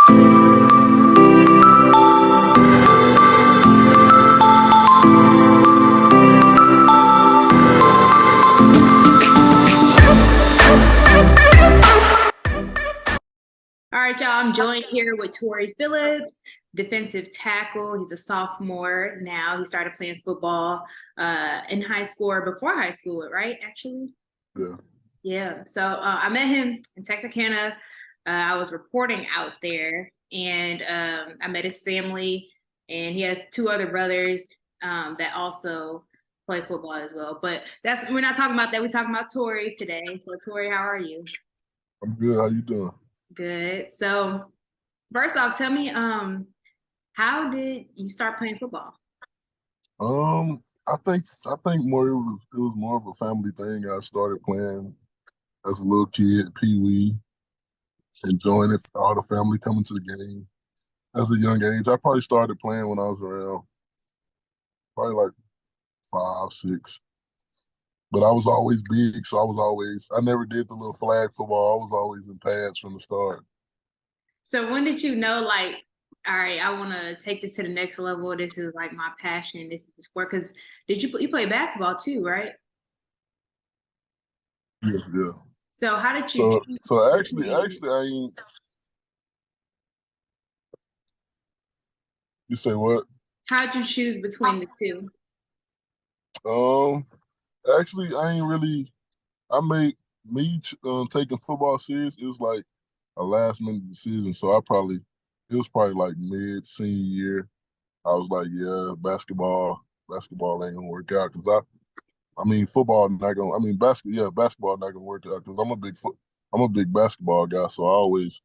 All right, y'all, I'm joined here with Torey Phillips, defensive tackle. He's a sophomore now. He started playing football in high school or before high school, right, actually? Yeah. Yeah, so I met him in Texarkana. I was reporting out there, and I met his family, and he has two other brothers that also play football as well. But we're not talking about that. We're talking about Torey today. So, Torey, how are you? I'm good. How you doing? Good. So, first off, tell me, how did you start playing football? I think more it was more of a family thing. I started playing as a little kid, Pee Wee, enjoying it. All the family coming to the game. As a young age, I probably started playing when I was around probably like 5, 6. But I was always big, so I never did the little flag football. I was always in pads from the start. So when did you know, like, all right, I want to take this to the next level. This is like my passion. This is the sport. Because you play basketball too, right? Yeah. So how did you? So actually, I ain't. You say what? How'd you choose between the two? Actually, I ain't really. I made me taking football serious. It was like a last minute decision. So it was probably like mid senior year. I was like, yeah, basketball ain't gonna work out because I mean, football not gonna. I mean, basketball not gonna work out because I'm a big basketball guy. So I always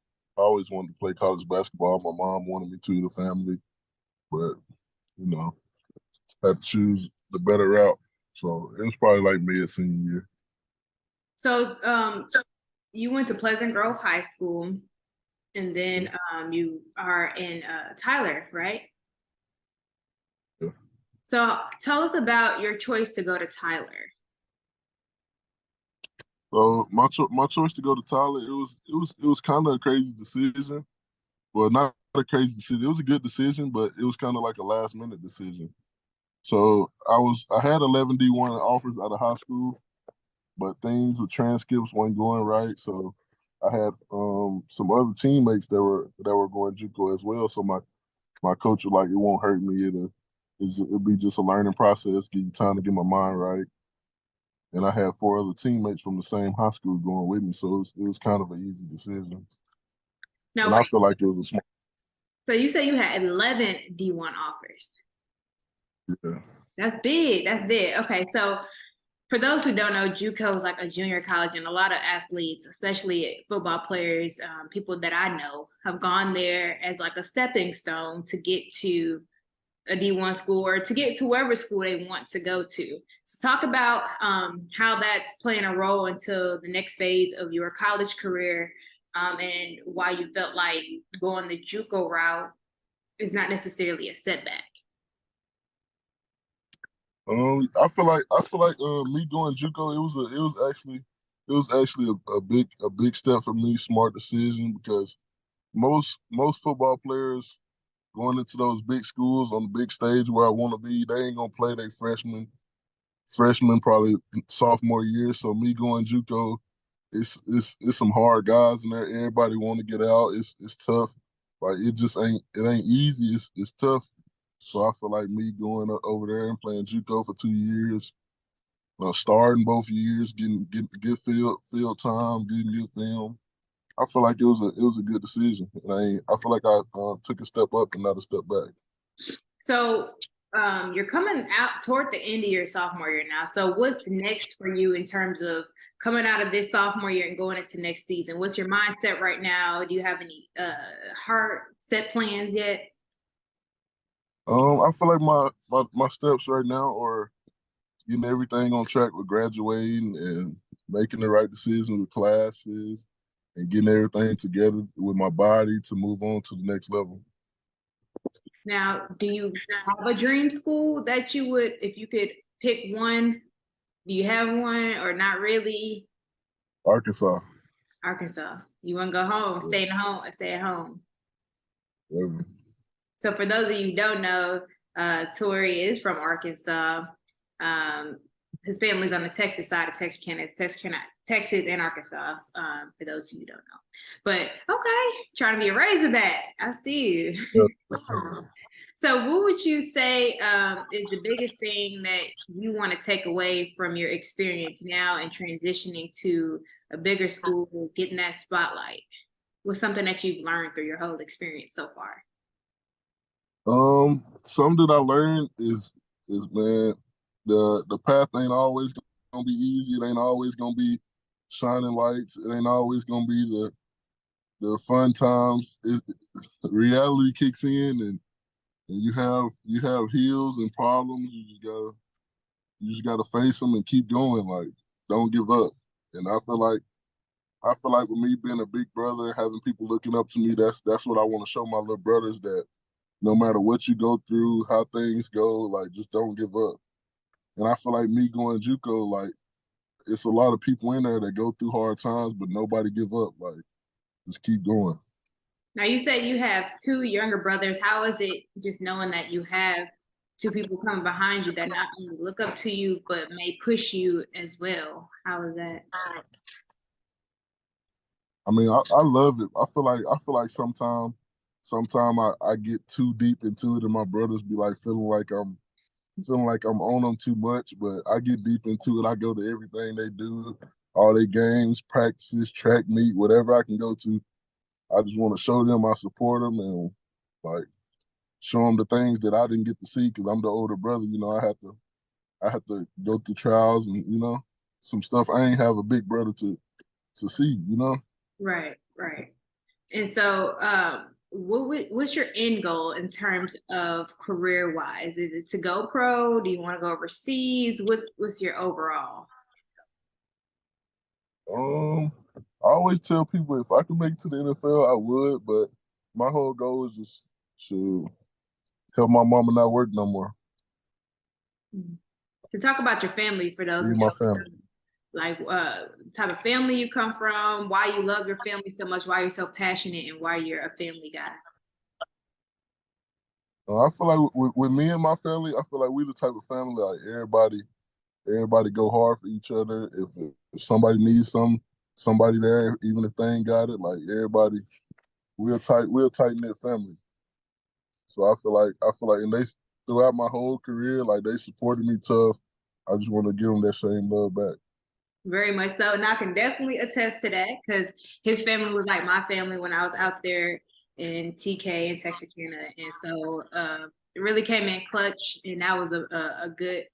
wanted to play college basketball. My mom wanted me to, the family, but you know, had to choose the better route. So it was probably like mid senior year. So you went to Pleasant Grove High School, and then you are in Tyler, right? Yeah. So tell us about your choice to go to Tyler. So my choice to go to Tyler, it was kind of a crazy decision. Well, not a crazy decision. It was a good decision, but it was kind of like a last minute decision. So I had 11 D1 offers out of high school, but things with transcripts weren't going right. So I had some other teammates that were going JUCO as well. So my coach was like, it won't hurt me. It'll be just a learning process. Give you time to get my mind right. And I had 4 other teammates from the same high school going with me, so it was kind of an easy decision. No, and I feel like it was a smart. So you say you had 11 D1 offers. Yeah. That's big. That's big. Okay, so for those who don't know, JUCO is like a junior college, and a lot of athletes, especially football players, people that I know, have gone there as like a stepping stone to get to a D1 school or to get to wherever school they want to go to. So talk about how that's playing a role into the next phase of your college career, and why you felt like going the JUCO route is not necessarily a setback. I feel like me going JUCO, it was actually a big step for me, smart decision, because most football players going into those big schools on the big stage where I want to be, they ain't gonna play their freshman probably sophomore year. So me going JUCO, it's some hard guys in there. Everybody want to get out. It's tough. Like it ain't easy. It's tough. So I feel like me going over there and playing JUCO for 2 years, starting both years, getting good field time, getting good film. I feel like it was a good decision. And I feel like I took a step up and not a step back. So you're coming out toward the end of your sophomore year now. So what's next for you in terms of coming out of this sophomore year and going into next season? What's your mindset right now? Do you have any hard set plans yet? I feel like my steps right now are getting everything on track with graduating and making the right decisions with classes and getting everything together with my body to move on to the next level. Now, do you have a dream school that you would, if you could pick one, do you have one or not really? Arkansas. Arkansas. You want to go home, stay at home. Whatever. So for those of you who don't know, Torey is from Arkansas. His family's on the Texas side of Texarkana. It's Texarkana, Texas and Arkansas, for those of you who don't know. But okay, trying to be a Razorback. I see you. So what would you say is the biggest thing that you want to take away from your experience now and transitioning to a bigger school, getting that spotlight? What's something that you've learned through your whole experience so far? Something that I learned is man, the path ain't always gonna be easy. It ain't always gonna be shining lights. It ain't always gonna be the fun times. Reality kicks in, and you have hills and problems. You just gotta face them and keep going. Like, don't give up. And I feel like with me being a big brother, having people looking up to me, that's what I want to show my little brothers, that no matter what you go through, how things go, like, just don't give up. And I feel like me going JUCO, like, it's a lot of people in there that go through hard times, but nobody give up. Like, just keep going. Now you said you have two younger brothers. How is it just knowing that you have two people coming behind you that not only look up to you but may push you as well? How is that? I mean, I love it. I feel like sometime I get too deep into it, and my brothers be like feeling like I'm on them too much. But I get deep into it. I go to everything they do, all their games, practices, track meet, whatever I can go to. I just want to show them I support them, and like show them the things that I didn't get to see because I'm the older brother. I have to go through trials and some stuff I ain't have a big brother to see. Right, right. And so, what's your end goal in terms of career wise? Is it to go pro? Do you want to go overseas? What's your overall? I always tell people if I could make it to the NFL, I would, but my whole goal is just to help my mama not work no more. To talk about your family for those who Leave my family. don't, like type of family you come from, why you love your family so much, why you're so passionate, and why you're a family guy. I feel like with me and my family, I feel like we the type of family like everybody go hard for each other. If somebody needs somebody there, even if they ain't got it, like everybody, we're a tight knit family. So I feel like, and they throughout my whole career, like they supported me tough. I just want to give them that same love back. Very much so. And I can definitely attest to that because his family was like my family when I was out there in TK and Texarkana. And so it really came in clutch. And that was a good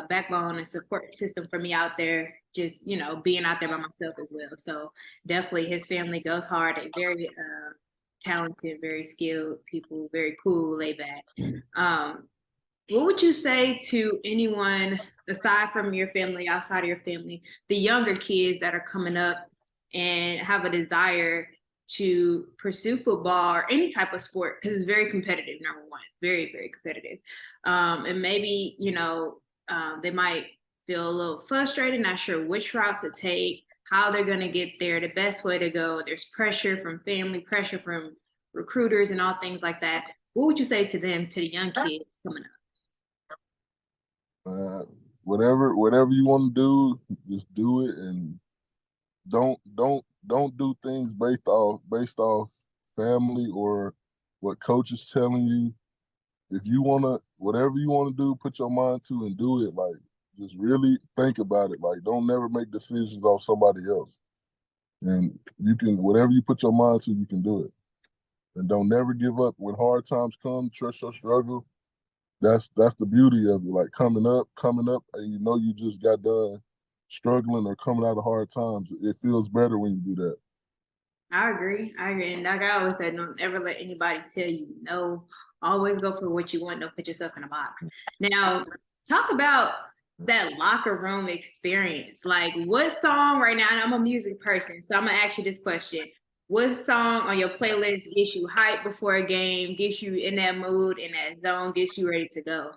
backbone and support system for me out there, just, being out there by myself as well. So definitely his family goes hard. They're very talented, very skilled people, very cool, laid back. What would you say to anyone aside from your family, outside of your family, the younger kids that are coming up and have a desire to pursue football or any type of sport? Because it's very competitive, number one, very, very competitive. And maybe, they might feel a little frustrated, not sure which route to take, how they're going to get there, the best way to go. There's pressure from family, pressure from recruiters, and all things like that. What would you say to them, to the young kids coming up? Uh, whatever you want to do, just do it, and don't do things based off family or what coach is telling you. If you wanna whatever you want to do, put your mind to and do it. Like, just really think about it. Like, don't never make decisions off somebody else. And you can whatever you put your mind to, you can do it. And don't never give up when hard times come. Trust your struggle. That's the beauty of it. Like, coming up, and you just got done struggling or coming out of hard times. It feels better when you do that. I agree. I agree. And like I always said, don't ever let anybody tell you no. Always go for what you want. Don't put yourself in a box. Now, talk about that locker room experience. Like, what song right now? And I'm a music person, so I'm gonna ask you this question. What song on your playlist gets you hyped before a game, gets you in that mood, in that zone, gets you ready to go?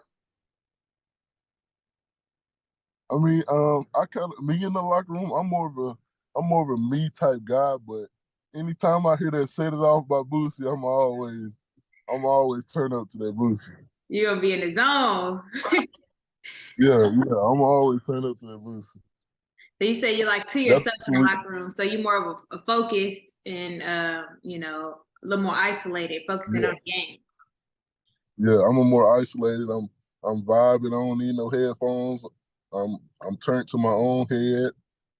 I mean, I kind of me in the locker room. I'm more of a me type guy, but anytime I hear that "Set It Off" by Boosie, I'm always I'm always turn up to that boosie. You're gonna be in the zone. Yeah, I'm always turn up to that boosie. So you say you're like to That's yourself in the locker room. So you're more of a focused and you know, a little more isolated, focusing on the game. Yeah, I'm a more isolated. I'm vibing. I don't need no headphones. I'm turned to my own head.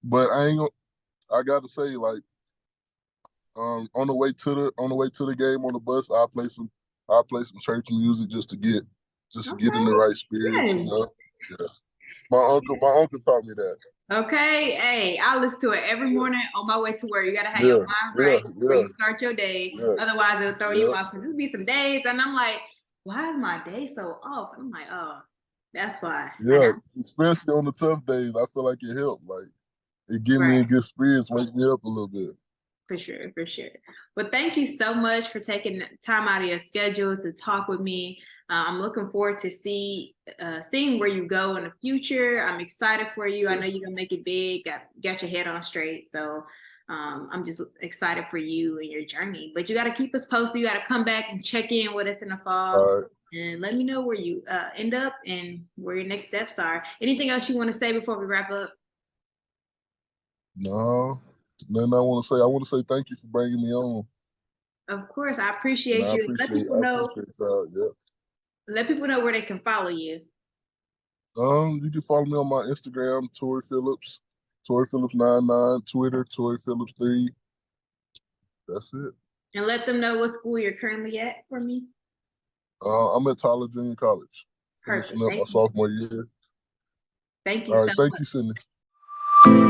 But I gotta say, like, on the way to the game on the bus, I play some church music just to get in the right spirits, you Good. know. Yeah. My uncle taught me that. Okay, hey, I listen to it every morning on my way to work. You gotta have your Yeah, mind yeah, right before you start your day. yeah, Otherwise, it'll throw you yeah, off. Cause this be some days, and I'm like, why is my day so off? I'm like, oh, that's why. I yeah. know. Especially on the tough days, I feel like it helped. Like it get me Right. in good spirits, wake me up a little bit. For sure, for sure. Well, thank you so much for taking time out of your schedule to talk with me. I'm looking forward to seeing where you go in the future. I'm excited for you. I know you're gonna make it big. Got your head on straight. So I'm just excited for you and your journey. But you got to keep us posted. You got to come back and check in with us in the fall. All right. And let me know where you end up and where your next steps are. Anything else you want to say before we wrap up? No, nothing I want to say. I want to say thank you for bringing me on, Of course, I and appreciate you. I appreciate y'all. Yeah. Let people know where they can follow you. You can follow me on my Instagram, Torey Phillips, Torey Phillips 99, Twitter, Torey Phillips 3. That's it. And let them know what school you're currently at for me. I'm at Tyler Junior College, Perfect. finishing up my sophomore year. Thank you All so right, thank much. you, Sydney.